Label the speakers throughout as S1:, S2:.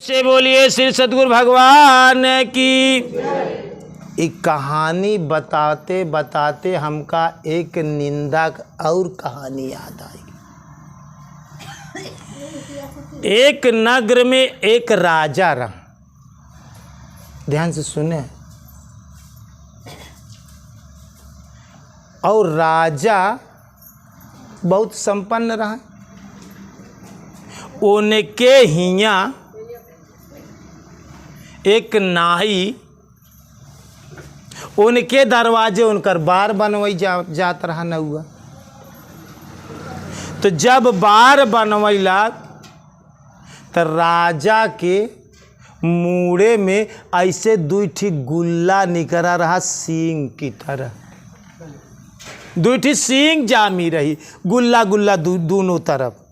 S1: से बोलिए श्री सद्गुरु भगवान की। एक कहानी बताते बताते हमका एक निंदा और कहानी याद आई। एक नगर में एक राजा रहा, ध्यान से सुने। और राजा बहुत संपन्न रहा। उनके हिया एक नाई उनके दरवाजे उनकर बार बनवाई जात रहा नौआ। तो जब बार बनवैला तो राजा के मुड़े में ऐसे दुईठी गुल्ला निकला रहा, सींग की तरह दुईठी सींग जामी रही, गुल्ला गुल्ला दोनों तरफ।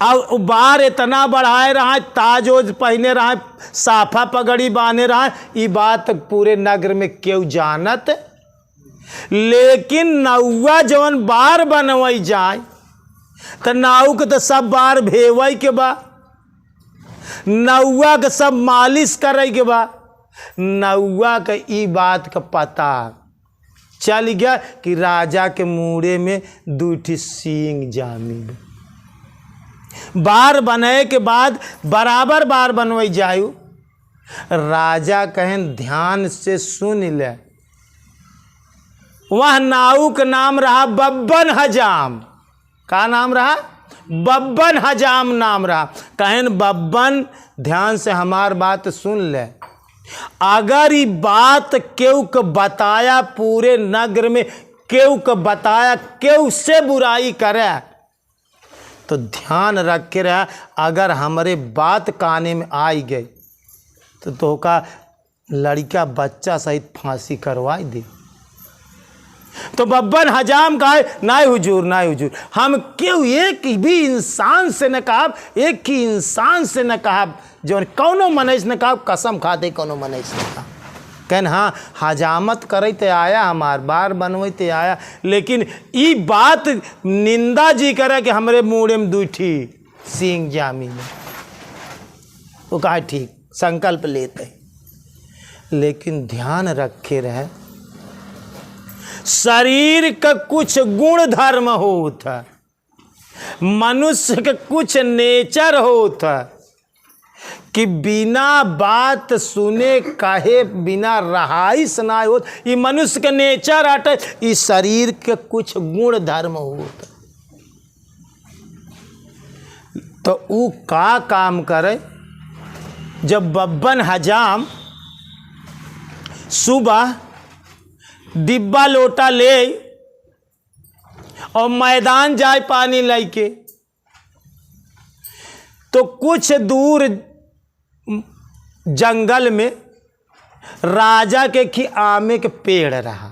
S1: अब बार इतना बढ़ाए रहा, ताजोज पहने रहा, साफा पगड़ी बांधे रहा। ये बात पूरे नगर में क्यों जानत। लेकिन नौआ जवन बार बनवाई जाए तो नाऊ के तो सब बार भेवई के बा, नौआ के सब मालिश करे के बा। नौआ के ई बात का पता चल गया कि राजा के मुड़े में दूठी सींग जामी। बार बने के बाद बराबर बार बनवाई जायु। राजा कहें ध्यान से सुन ले। वह नाऊ का नाम रहा बब्बन हजाम। का नाम रहा? बब्बन हजाम नाम रहा। कहें बब्बन ध्यान से हमार बात सुन ले। अगर ये बात केहू को बताया पूरे नगर में, केहू को बताया केहू से बुराई करे तो ध्यान रख के रहा। अगर हमारे बात काने में आई गई तो का लड़का बच्चा सहित फांसी करवाई दे। तो बब्बन हजाम कहा नाय हुजूर, नाय हुजूर, हम क्यों एक भी इंसान से न कहा, एक ही इंसान से न कहा, जो कौनो मनुष्य ने कहा, कसम खाते कौनो मनुष्य ने कहा। कहन हाँ हजामत करे ते आया, हमार बार बनवे ते आया, लेकिन ई बात निंदा जी करे कि हमरे मुड़े में दूठी सींग जामी में। वो कहा ठीक संकल्प लेते, लेकिन ध्यान रखे रहे शरीर का कुछ गुण धर्म होता, मनुष्य का कुछ नेचर होता कि बिना बात सुने काहे बिना रहाइश ना हो। ये मनुष्य का नेचर आटे, ये शरीर के कुछ गुण धर्म होता। तो वो का काम करे। जब बब्बन हजाम सुबह डिब्बा लोटा ले और मैदान जाए पानी लेके, तो कुछ दूर जंगल में राजा के आमे के पेड़ रहा।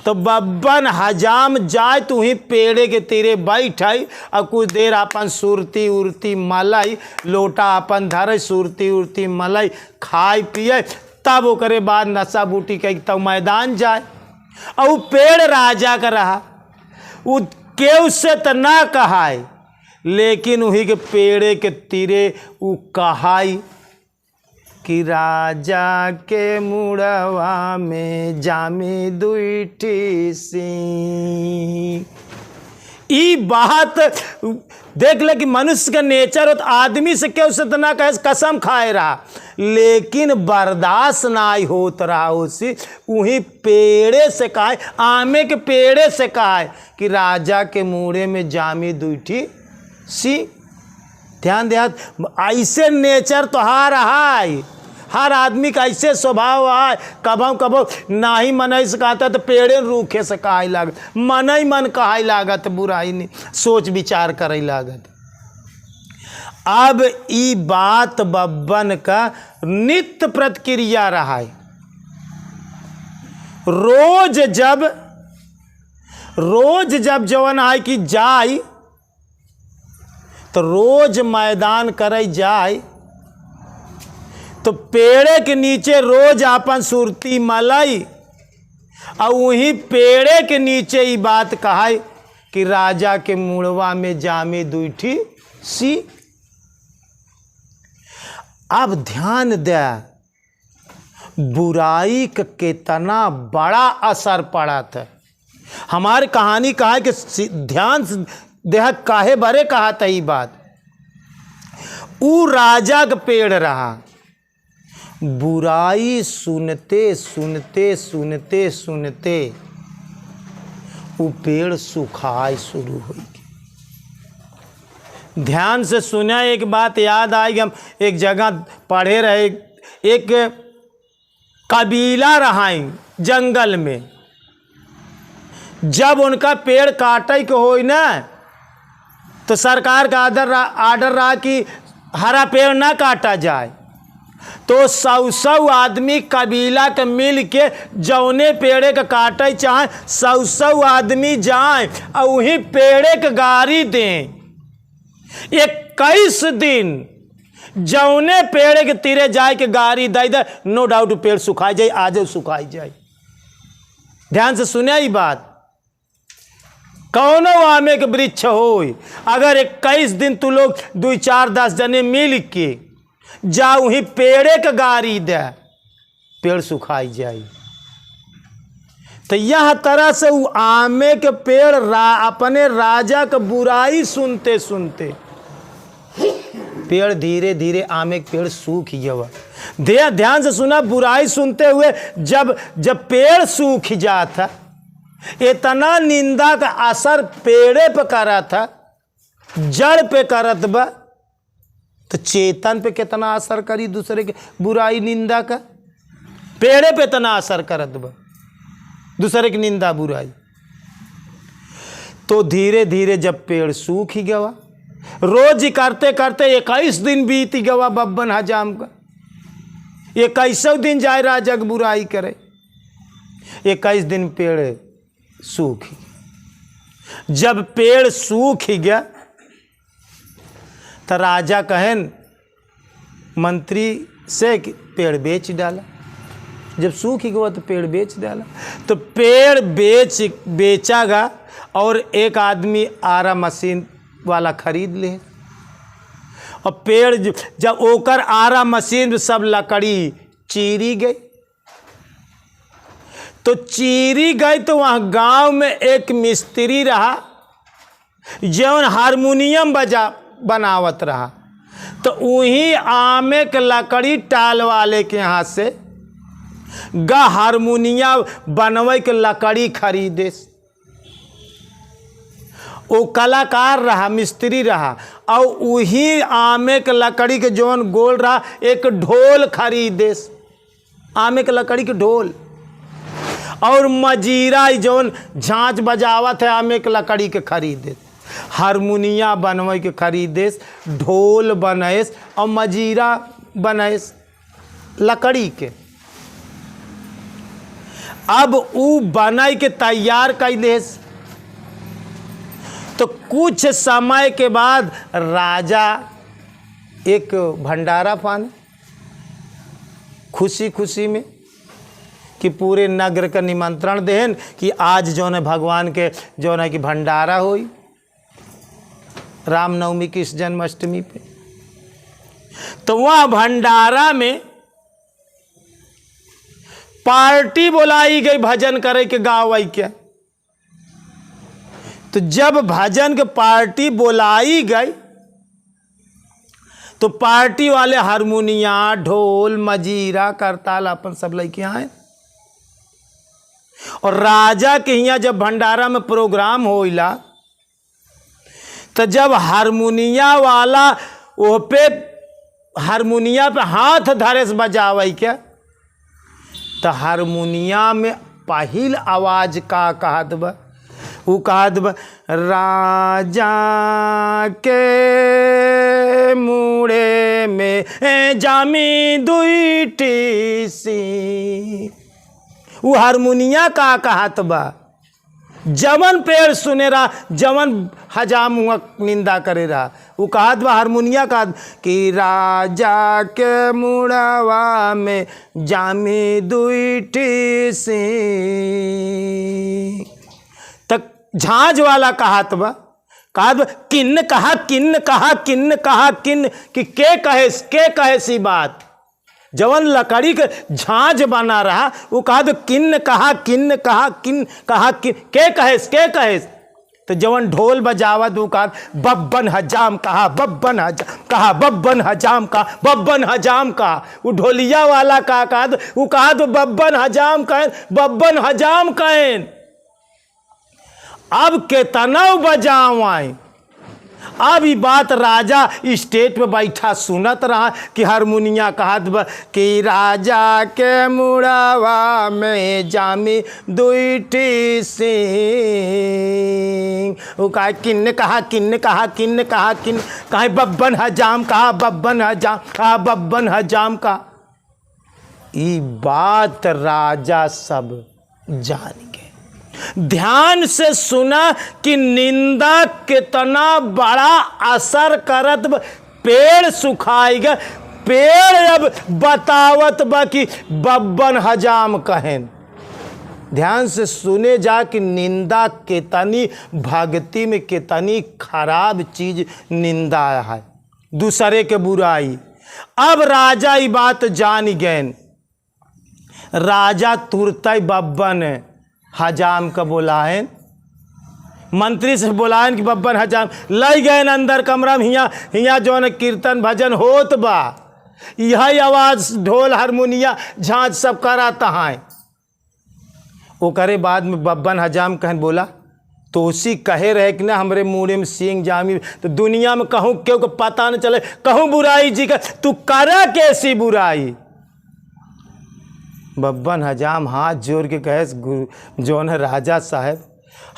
S1: तो बब्बन हजाम जाए तो ही पेड़े के तीरे बैठाई और कुछ देर अपन सुरती उरती मलाई, लोटा अपन धरे, सुरती उरती मलाई खाए पिए, तब ओकरे बाद नशा बूटी के तब मैदान जाए। और वो पेड़ राजा का रहा, वो केव से तो ना कहाई, लेकिन वही के पेड़े के तीरे वो कहाई कि राजा के मुड़वा में जामी दुईठी सींग। ई बात देख ले कि मनुष्य का नेचर हो, तो आदमी से क्यों से तो ना कहे, कसम खाए रहा, लेकिन बर्दाश्त ना होत रहा उसी। वही पेड़े से कहा, आमे के पेड़े से कहा कि राजा के मुड़े में जामी दुईठी सी। ध्यान दे, ऐसे नेचर तो हर आदमी का ऐसे स्वभाव है। कबो कबो ना ही मन से कहता तो पेड़े रूखे से कहा लागत, मन ही मन कहा लागत, बुराई नहीं सोच विचार करे लागत। अब ई बात बब्बन का नित्य प्रतिक्रिया रहा है। रोज जब जवन है कि जाए तो रोज मैदान करे जाए, तो पेड़े के नीचे रोज अपन सुरती मलाई और वही पेड़े के नीचे ये बात कहा कि राजा के मुड़वा में जामे दुईठी सी। अब ध्यान दे, बुराई का कितना बड़ा असर पड़ा था। हमारी कहानी कहा है कि ध्यान से देह काहे बरे कहा था ये बात। ऊ राजा का पेड़ रहा, बुराई सुनते सुनते सुनते सुनते वो पेड़ सुखाए शुरू हुई। ध्यान से सुना, एक बात याद आई। हम एक जगह पढ़े रहे, एक कबीला रहा जंगल में, जब उनका पेड़ काटे के हो ना तो सरकार का आर्डर रहा कि हरा पेड़ ना काटा जाए। तो 100 आदमी कबीला के मिल के जौने पेड़े के काटे चाहे 100 आदमी जाए और वही पेड़े के गाड़ी दें। 21 दिन जौने पेड़े के तीरे जाए के गाड़ी दे दे, नो डाउट पेड़ सुखाई जाए, आज सुखाई जाए। ध्यान से सुने ही बात। कौनो आमे के वृक्ष हो, अगर 21 दिन तू लोग 2-4-10 जने मिल के जाओ ही पेड़े के गाड़ी दे, पेड़ सुखाई जाए। तो यह तरह से वो आमे के पेड़ अपने राजा के बुराई सुनते सुनते पेड़ धीरे धीरे आमे के पेड़ सूख गया। ध्यान से सुना, बुराई सुनते हुए जब पेड़ सूख जाता, इतना निंदा का असर पेड़े पे करा था, जड़ पे करत बा, तो चेतन पे कितना असर करी दूसरे के बुराई निंदा का। पेड़े पे इतना असर करत बा दूसरे की निंदा बुराई। तो धीरे धीरे जब पेड़ सूख गया, रोज करते करते 21 दिन बीत गया बब्बन हजाम का। 21 दिन जाए राजा की बुराई करे, 21 दिन पेड़ सूख। जब पेड़ सूख गया तो राजा कहन मंत्री से कि पेड़ बेच डाला। जब सूख गया तो पेड़ बेच डाला। तो पेड़ बेचागा और एक आदमी आरा मशीन वाला खरीद ले। और पेड़ जब ओकर आरा मशीन में सब लकड़ी चीरी गई, तो चीरी गई तो वहाँ गांव में एक मिस्त्री रहा जौन हारमोनियम बनावत रहा। तो वही आमे के लकड़ी टाल वाले के यहाँ से हारमोनिया बनवे के लकड़ी खरीदे। वो कलाकार रहा, मिस्त्री रहा, और वही आमे के लकड़ी के जौन गोल रहा एक ढोल खरीदे, आमे के लकड़ी के ढोल। और मजीरा जौन झांझ बजावत है आमे के लकड़ी के खरीदे, हारमोनिया बनवे के खरीदेस, ढोल बनैस और मजीरा बनैस लकड़ी के। अब ऊ बनाई के तैयार कैलेस। तो कुछ समय के बाद राजा एक भंडारा पाने खुशी खुशी में कि पूरे नगर का निमंत्रण देहन कि आज जो है भगवान के जो है कि भंडारा होई रामनवमी की इस जन्माष्टमी पे। तो वह भंडारा में पार्टी बुलाई गई भजन करे के गाँव आई के। तो जब भजन के पार्टी बुलाई गई तो पार्टी वाले हारमोनिया ढोल मजीरा करताल अपन सब लेके आए। और राजा के यहाँ जब भंडारा में प्रोग्राम होइला तो जब हारमोनिया वाला वो पे हारमोनिया पे हाथ धरे से बजावे के, तो हारमोनिया में पहिल आवाज का कहत बा, वो कहत बा राजा के मुड़े में जामी दुईटी सी। वो हारमोनिया का कहत बा, जवन पेड़ सुने रहा, जवन हजाम हुआ निंदा करे रहा, वो कहत बा हारमोनिया का कि राजा के मुड़वा में जामी दुईटी सी। तक झांझ वाला कहत बा कहा किन्न कहा किन्न कहा किन्न कहा किन्न कि के कहे सी बात। जवन लकड़ी के झांझ बना रहा वो कहा तो किन्न कहा किन्न कहा किन्न कहा के कहे। तो जवन ढोल बजावत वो कहा बब्बन हजाम कहा बब्बन हजाम कहा बब्बन हजाम कहा बब्बन हजाम कहा। वो ढोलिया वाला कहा तो वो कहा तो बब्बन हजाम कहें बब्बन हजाम कहें। अब केतना बजावाएं। अब ये बात राजा स्टेज पे बैठा सुनत रहा कि हारमोनिया कहत कि राजा के मुड़ावा में जामी दुईठी सिंह। वो कहा किन्न कहा किन्न कहा किन्न कहा किन्न कहा बब्बन हजाम कहा बब्बन हजाम कहा बब्बन हजाम का। ये बात राजा सब जान गए। ध्यान से सुना कि निंदा कितना बड़ा असर करत। पेड़ सुखाएगा, पेड़ अब बतावत बा कि बब्बन हजाम कहें। ध्यान से सुने जा कि निंदा कितनी भक्ति में कितनी खराब चीज निंदा है, दूसरे के बुराई। अब राजा ये बात जान गए। राजा तुरंत बब्बन हजाम का बुलाएं, मंत्री से बुलाएं कि बब्बन हजाम लई गए अंदर कमरा में। हिया जो न कीर्तन भजन होत बा, यही आवाज ढोल हारमोनिया झांझ सब कराता है। वो करे बाद में बब्बन हजाम कहन बोला तो उसी कहे रहे कि ना हमरे मुड़े में सिंह जामी। तो दुनिया में कहूँ क्यों को पता न चले, कहूँ बुराई जी का तू करा कैसी बुराई। बब्बन हजाम हाथ जोड़ के कहे जौन है राजा साहब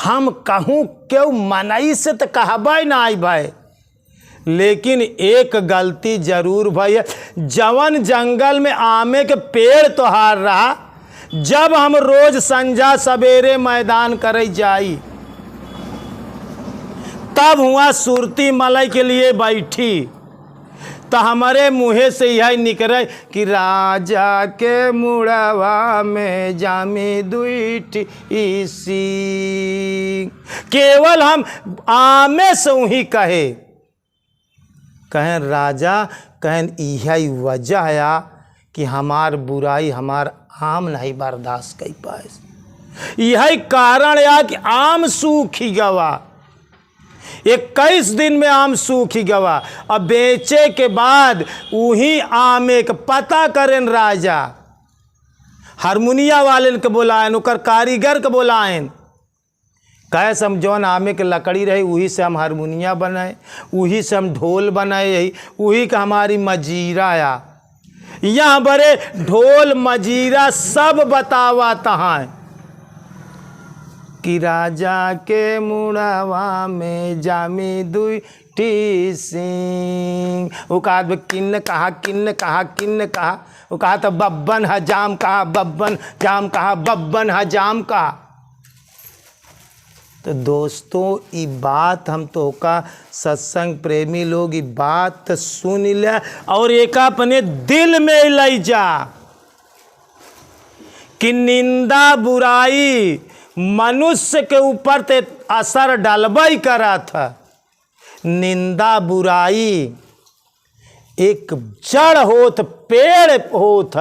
S1: हम कहूँ क्यों मनाई से तो कहबा ना आई भाई, लेकिन एक गलती जरूर भाई है। जवन जंगल में आमे के पेड़ तोहार रहा, जब हम रोज संजा सवेरे मैदान करे जाई तब हुआ सुरती मलई के लिए बैठी तो हमारे मुँहे से यही निकले कि राजा के मुड़ावा में जामी दुईठी सिंह। केवल हम आमे से ही कहें राजा कहें यही वजह है कि हमार बुराई हमार आम नहीं बर्दाश्त कर पाए। यही कारण है कि आम सूखी गवा, 21 दिन में आम सूखी गवा। अब बेचे के बाद वही आम एक पता करें राजा, हारमोनिया वाले के बुलाएं, उकर कारीगर के बुलाएं। कैसे हम जौन आमे के लकड़ी रही वही से हम हारमोनिया बनाए, वही से हम ढोल बनाए, वही का हमारी मजीरा या यहाँ बड़े ढोल मजीरा सब बतावा तहाँ कि राजा के मुड़ावा में जामी दुईठी सिंह। वो कहा किन्न कहा किन्न कहा किन्न कहा। वो कहा तो बब्बन हजाम कहा बब्बन जाम कहा बब्बन हजाम कहा। तो दोस्तों ये बात हम तो का सत्संग प्रेमी लोग ये बात सुन ले और एक अपने दिल में ले जा कि निंदा बुराई मनुष्य के ऊपर ते असर डालबा ही करा था। निंदा बुराई एक जड़ होत पेड़ होत,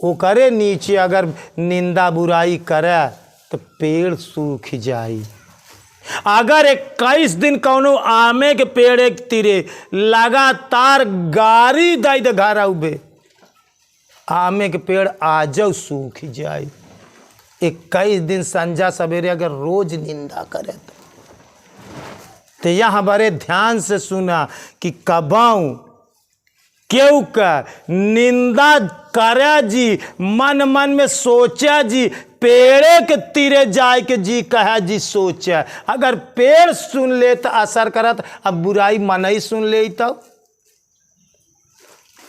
S1: वो करे नीचे अगर निंदा बुराई करे तो पेड़ सूख जाई। अगर 21 दिन कौनो आमे के पेड़ एक तीरे लगातार गारी दाई दे घरा उबे, आमे के पेड़ आजो सूख जाए। 21 दिन संजा सवेरे अगर रोज निंदा करे तो यहाँ बड़े ध्यान से सुना कि कबाऊ क्यों का निंदा करा जी, मन मन में सोचा जी, पेड़े के तीरे जाए के जी कहा जी सोचा। अगर पेड़ सुन ले तो असर करत, अब बुराई मन ही सुन ले तो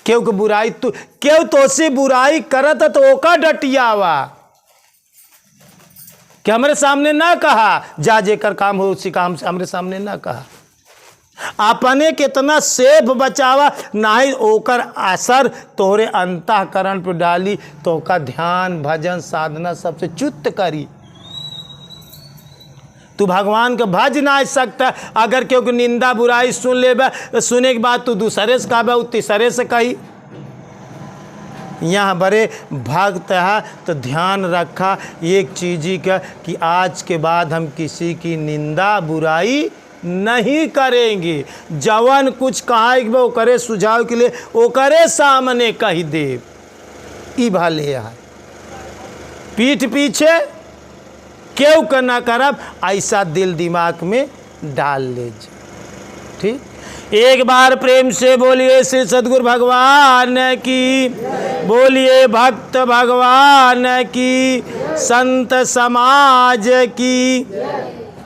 S1: क्यों के बुराई तू क्यों तो से बुराई करत तो ओका डटियावा कि हमारे सामने ना कहा जा जेकर काम हो उसी काम से हमारे सामने ना कहा। अपने कितना सेफ बचावा नहीं ओकर असर तोरे अंतःकरण पर डाली तो का ध्यान भजन साधना सबसे च्युत करी। तू भगवान के भज ना सकता। अगर केहू की निंदा बुराई सुन लेबे, सुने के बाद तू दूसरे से कहबे, तीसरे से कही। यहाँ बड़े भक्त है तो ध्यान रखा एक चीज़ का कि आज के बाद हम किसी की निंदा बुराई नहीं करेंगे। जवन कुछ कहा वो करे सुझाव के लिए वो करे सामने कही दे। ई भले है पीठ पीछे क्यों करना करब, ऐसा दिल दिमाग में डाल लीजिए। ठीक, एक बार प्रेम से बोलिए श्री सद्गुरु भगवान की, बोलिए भक्त भगवान की, संत समाज की।